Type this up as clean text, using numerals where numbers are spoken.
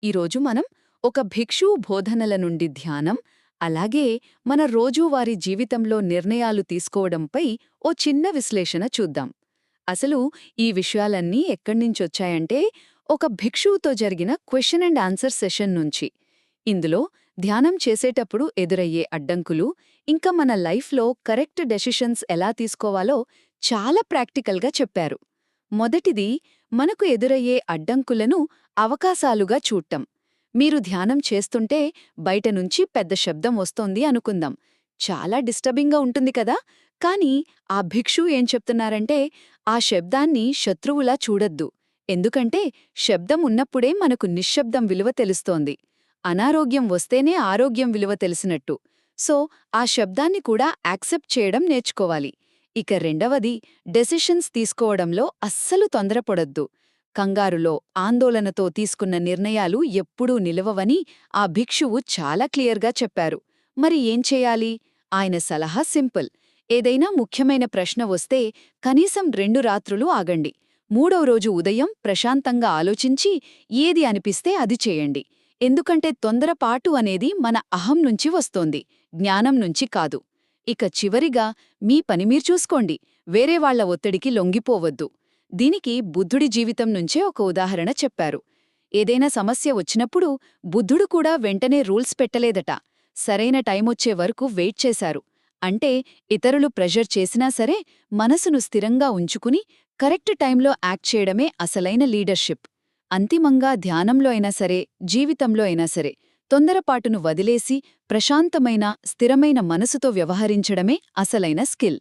ఈరోజు మనం ఒక భిక్షు బోధనల నుండి ధ్యానం, అలాగే మన రోజూవారీ జీవితంలో నిర్ణయాలు తీసుకోవడంపై ఓ చిన్న విశ్లేషణ చూద్దాం. అసలు ఈ విషయాలన్నీ ఎక్కడ్నించొచ్చాయంటే ఒక భిక్షువుతో జరిగిన క్వెషన్ అండ్ ఆన్సర్ సెషన్ నుంచి. ఇందులో ధ్యానం చేసేటప్పుడు ఎదురయ్యే అడ్డంకులు, ఇంకా మన లైఫ్లో కరెక్ట్ డెసిషన్స్ ఎలా తీసుకోవాలో చాలా ప్రాక్టికల్గా చెప్పారు. మొదటిది, మనకు ఎదురయ్యే అడ్డంకులను అవకాశాలుగా చూడటం. మీరు ధ్యానం చేస్తుంటే బయటనుంచి పెద్ద శబ్దం వస్తోంది అనుకుందాం. చాలా డిస్టర్బింగ్గా ఉంటుంది కదా. కానీ ఆ భిక్షు ఏం చెప్తున్నారంటే, ఆ శబ్దాన్ని శత్రువులా చూడొద్దు. ఎందుకంటే శబ్దం ఉన్నప్పుడే మనకు నిశ్శబ్దం విలువ తెలుస్తోంది. అనారోగ్యం వస్తేనే ఆరోగ్యం విలువ తెలిసినట్టు. సో ఆ శబ్దాన్ని కూడా యాక్సెప్ట్ చేయడం నేర్చుకోవాలి. ఇక రెండవది, డెసిషన్స్ తీసుకోవడంలో అస్సలు తొందరపడొద్దు. కంగారులో, ఆందోళనతో తీసుకున్న నిర్ణయాలు ఎప్పుడూ నిలవవని ఆ భిక్షువు చాలా క్లియర్గా చెప్పారు. మరి ఏం చేయాలి? ఆయన సలహా సింపుల్. ఏదైనా ముఖ్యమైన ప్రశ్న వస్తే కనీసం 2 రాత్రులు ఆగండి. మూడవ రోజు ఉదయం ప్రశాంతంగా ఆలోచించి ఏది అనిపిస్తే అది చేయండి. ఎందుకంటే తొందరపాటు అనేది మన అహం నుంచి వస్తోంది, జ్ఞానం నుంచి కాదు. ఇక చివరిగా, మీ పని మీరు చూసుకోండి, వేరే వాళ్ల ఒత్తిడికి లొంగిపోవద్దు. దీనికి బుద్ధుడి జీవితం నుంచే ఒక ఉదాహరణ చెప్పారు. ఏదైనా సమస్య వచ్చినప్పుడు బుద్ధుడు కూడా వెంటనే రూల్స్ పెట్టలేదట. సరైన టైమొచ్చే వరకు వెయిట్ చేశారు. అంటే ఇతరులు ప్రెషర్ చేసినా సరే మనసును స్థిరంగా ఉంచుకుని కరెక్ట్ టైంలో యాక్ట్ చేయడమే అసలైన లీడర్షిప్. అంతిమంగా ధ్యానంలో అయినా సరే, జీవితంలో అయినా సరే, తొందరపాటును వదిలేసి ప్రశాంతమైన, స్థిరమైన మనసుతో వ్యవహరించడమే అసలైన స్కిల్.